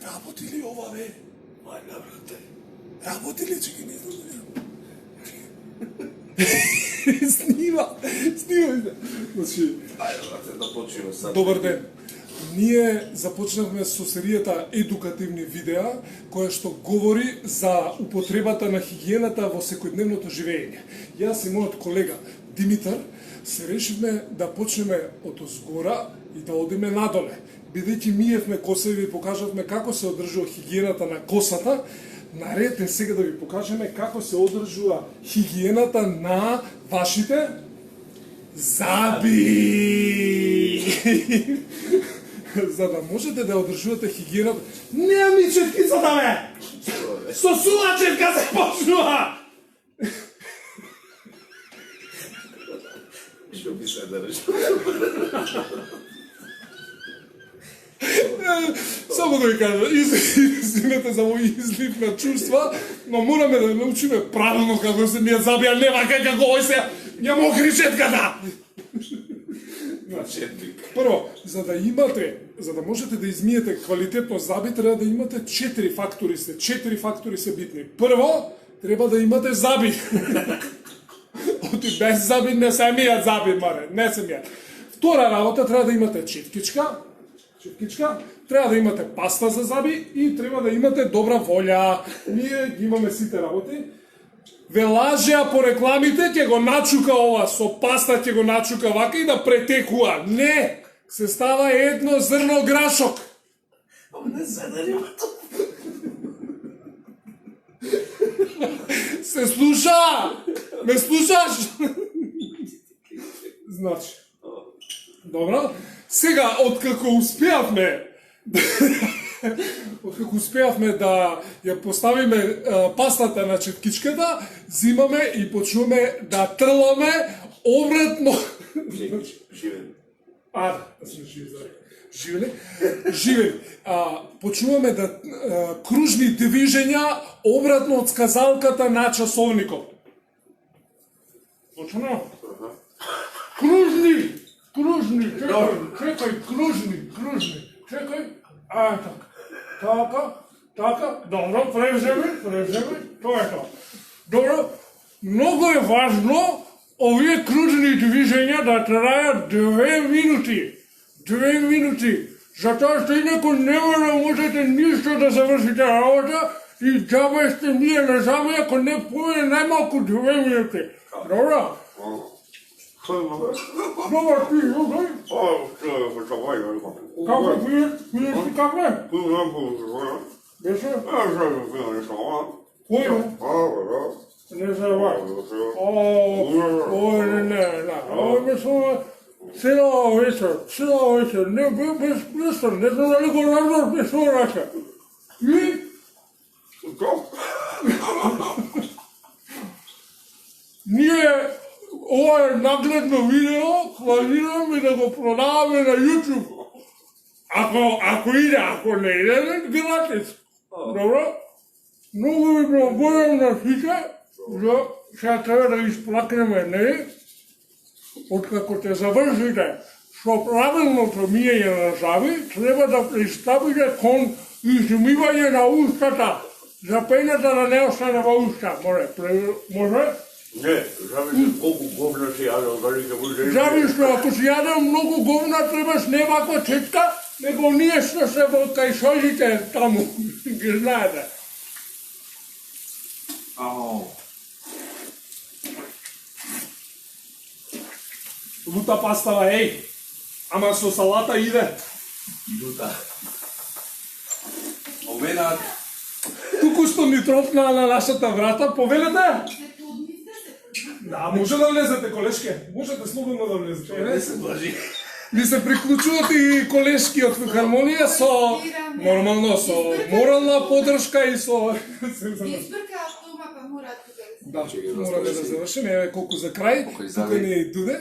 Работи ли ова, бе? Мајка, брате. Работи ли, че ги не знам? Снима. Значи, Ајде, брате, да почнеме сад. добар ден. Ние започнавме со серијата едукативни видеа, која што говори за употребата на хигиената во секојдневното живење. Јас и мојот колега Димитар се решивме да почнеме од озгора и да одиме надоле. Бидејќи миевме коса и ви покажавме како се одржува хигиената на косата, наред е сега да ви покажеме како се одржува хигиената на вашите заби. За да можете да одржувате хигиената. Не ми четкицата, бе! Со сула четка се почнува! Што би се да реши? Само да ви кажа, извинете за мој излив на чувства, но мораме да научиме правилно како се ми ја забија, нема како овој се ја мокри четката! Прво, за да можете да измиете квалитетно заби, треба да имате 4 фактори се. 4 фактори се битни. Прво, треба да имате заби. Оти без заби не се мијат заби, маре, не се мијат. Втора работа, треба да имате четкичка, треба да имате паста за заби и треба да имате добра волја. Ние ги имаме сите работи. Ве лажеа по рекламите, ќе го начука ова, со паста ќе го начука вака и да претекува. Не! Се става едно зрно грашок. Не се да Се слуша! Ме слушаш? Значи. Добро. Сега, откако успеавме да ја поставиме пастата на четкичката, зимаме и почнуваме да трламе обратно. Живен. Живели. Почнуваме да кружни движења обратно од сказалката на часовникот. Почнуваме. Кружни, чекај, кружни, чекај. Така, добро, превземи, тоа е тоа. Добро, многу е важно овие кружни движења да трајат 2 минути. 2 минути. Затоа што инаку нема да можете ништо да завршите работа и џабе сте ние на заби ако не повеќе најмалку 2 минути. Добро? Добар ти, окей? Како пиеш ти кафе? Беше? Кој? Не се вај. Ој, цела вечер, не без престан, не знам дали го разбрав што раче. И? Ние ова е нагледно видео, планираме да го продаваме на YouTube. Ако иде, ако не иде, гратис. Добро? Многу ви благодарам на сите, за сега треба да исплакнеме, не? Откако те завршите со правилното миење на заби, треба да пристапите кон измивање на устата. За пената да не остане во уста. Може? Не, зависи колку говна си јадел, дали ќе буде... Зависи, ако си јадел многу говна, требаш не ваква четка, него ние што се во кај созите таму, ги знаете. Лута пастава, еј, ама со салата иде. Лута. Оменат. Туку што ни тропна на нашата врата, повелете? Да, може да влезете, колешке. Можете слободно да влезете. Не се блажи. Ви се приклучуват и колешки од филхармонија со нормално со морална поддршка и со Избрка автома па мора да, мораме да завршиме. Еве колку за крај, тука ни дуде.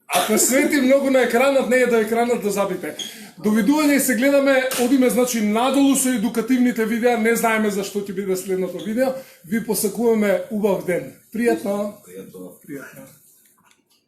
Ако свети многу на екранот, не е да екранот да забите. Довидување и се гледаме, одиме значи надолу со едукативните видеа, не знаеме за што ќе биде следното видео. Ви посакуваме убав ден. Пријатно. Пријатно. Пријатно.